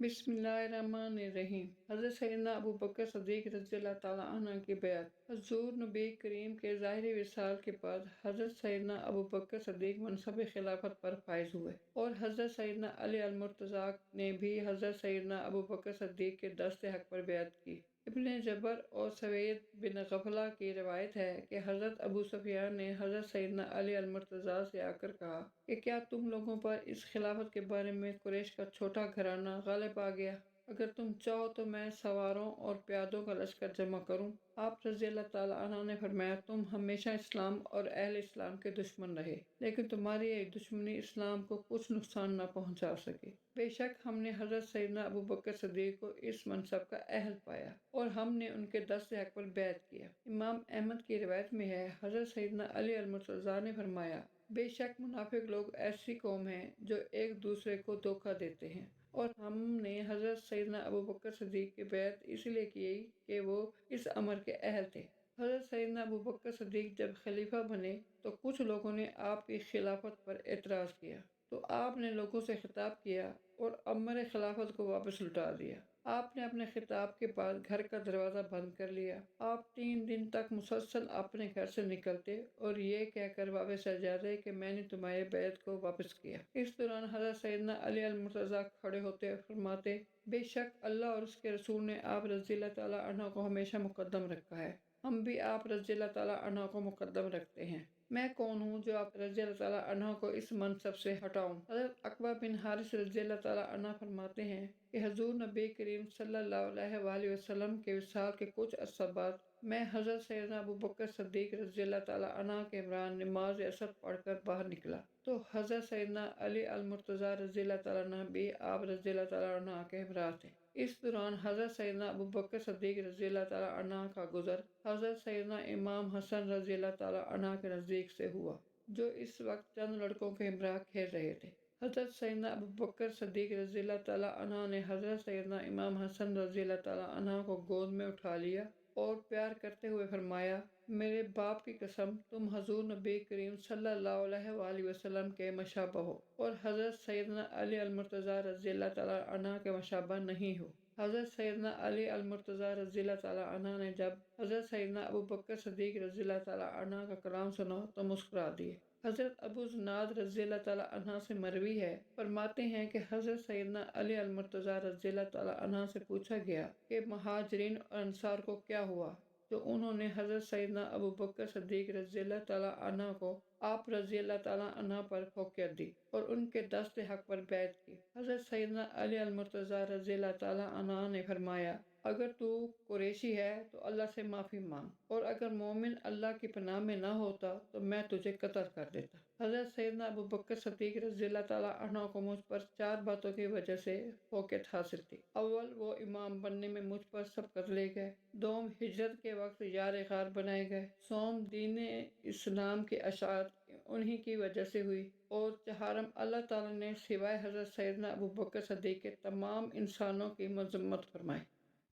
बिस्मिल्लाहिर्रहमानिर्रहीम। हज़रत सैयदना अबू बकर सदीक़ रज़ियल्लाहु ताला अन्हु की बैत। हुज़ूर नबी करीम के ज़ाहिरी विसाल के बाद हज़रत सैयदना अबू बकर सदीक़ मनसब खिलाफत पर फाइज हुए और हज़रत सैयदना अली अल-मुर्तज़ा ने भी हज़रत सैयदना अबू बकर सदीक़ के दस्ते हक पर बैत की। इब्न जबर और सवेद बिन गफला की रिवायत है कि हज़रत अबू सुफियान ने हज़रत सैयदना अली अल-मुर्तज़ा से आकर कहा कि क्या तुम लोगों पर इस खिलाफत के बारे में कुरैश का छोटा घराना गालिब आ गया? अगर तुम चाहो तो मैं सवारों और प्यादों का लश्कर जमा करूं। आप रज़ियल्लाहु ताला अन्हु ने फरमाया, तुम हमेशा इस्लाम और अहले इस्लाम के दुश्मन रहे, लेकिन तुम्हारी ये दुश्मनी इस्लाम को कुछ नुकसान न पहुंचा सके। बेशक हमने हज़रत सैयदना अबू बकर सदीक़ को इस मनसब का अहल पाया और हमने उनके दस्ते हक पर बैत किया। इमाम अहमद की रिवायत में है, हज़रत सैयदना अली अल-मुर्तज़ा ने फरमाया, बेशक मुनाफिक लोग ऐसी कौम है जो एक दूसरे को धोखा देते हैं और हमने हज़रत सैयदना अबू बकर सदीक़ की बैत इसलिए की कि वो इस अमर के अहल थे। हज़रत सैयदना अबू बकर सदीक़ जब खलीफा बने तो कुछ लोगों ने आपकी खिलाफत पर एतराज़ किया, तो आपने लोगों से खिताब किया और अमर खिलाफत को वापस लौटा दिया। आपने अपने खिताब के बाद घर का दरवाज़ा बंद कर लिया। आप 3 दिन तक मुसलसल अपने घर से निकलते और ये कहकर वापस आ जाते कि मैंने तुम्हारे बैत को वापस किया। इस दौरान हज़रत सैयदना अली अल-मुर्तज़ा खड़े होते और फरमाते, बेशक अल्लाह और उसके रसूल ने आप रज़ियल्लाहु ताला अन्हु को हमेशा मुकद्दम रखा है। हम भी आप रज़ियल्लाहु ताला अन्हु को मुकद्दम रखते हैं। मैं कौन हूँ जो आप रज़ियल्लाहु ताला अन्हु को इस मनसब से हटाऊं? हज़रत अक़बा बिन हारिस रज़ियल्लाहु ताला अन्हु फरमाते हैं कि हुज़ूर नबी करीम सल्लल्लाहु अलैहि वसल्लम के विसाल के कुछ अरसा बाद मैं हज़रत सैयदना अबू बकर सदीक़ रज़ियल्लाहु ताला अन्हु के इमरान नमाज असर पढ़कर बाहर निकला तो हज़रत सैयदना अली अल-मुर्तज़ा रज़ियल्लाहु ताला अन्हु भी आप रज़ियल्लाहु ताला अन्हु के हमरा थे। इस दौरान हज़रत सैयदना अबू बकर सदीक़ रज़ियल्लाहु ताला अन्हु का गुज़र हज़रत सैयदना इमाम हसन रज़ियल्लाहु ताला अन्हु के नज़दीक से हुआ, जो इस वक्त चंद लड़कों के हमरा खेल रहे थे। हज़रत सैयदना अबू बकर सदीक़ रज़ियल्लाहु ताला अन्हु ने हज़रत सैयदना इमाम हसन रज़ियल्लाहु ताला अन्हु को गोद में उठा लिया और प्यार करते हुए फरमाया, मेरे बाप की कसम, तुम हज़ूर नबी करीम सल्लल्लाहु अलैहि वसल्लम के मशाबह हो और हज़रत सैयदना अली अल-मुर्तज़ा रज़ियल्लाहु ताला अन्हु के मशाबह नहीं हो। हज़रत सैयदना अली अल-मुर्तज़ा रज़ियल्लाहु ताला अन्हु ने जब हज़रत सैयदना अबू बकर सदीक़ रज़ियल्लाहु ताला अन्हु का कलाम सुना तो मुस्कुरा दिए। हज़रत अबू ज़ुनाद रज़ियल्लाहु ताला अन्हु से मरवी है, फरमाते हैं कि हज़रत सैयदना अली अल-मुर्तज़ा रज़ियल्लाहु ताला अन्हु से पूछा गया कि मुहाजिरीन और अंसार को क्या हुआ, तो उन्होंने हज़रत सैयदना अबू बकर सदीक़ रज़ियल्लाहु ताला अन्हु को आप रज़ियल्लाहु ताला अन्हु पर फ़ौक़ियत दी और उनके दस्ते हक पर बैत की। हज़रत सैयदना अली अल-मुर्तज़ा रज़ियल्लाहु ताला अन्हु ने फरमाया, अगर तू कुरैशी है तो अल्लाह से माफ़ी मांग और अगर मोमिन अल्लाह की पनाह में ना होता तो मैं तुझे कत्ल कर देता। हज़रत सैयदना अबू बकर सदीक़ रज़ियल्लाहु ताला अन्हु को मुझ पर 4 बातों की वजह से फ़ौक़ियत हासिल थी। अव्वल, वो इमाम बनने में मुझ पर सबकत ले गए। दोम, हिजरत के वक्त यार गार बनाए गए। सोम, दीन इस्लाम की अशाअत उन्हीं की वजह से हुई और चहारम, अल्लाह ताला ने सिवाय हज़रत सैयदना अबू बकर सदीक़ के तमाम इंसानों की मज़म्मत फरमाई।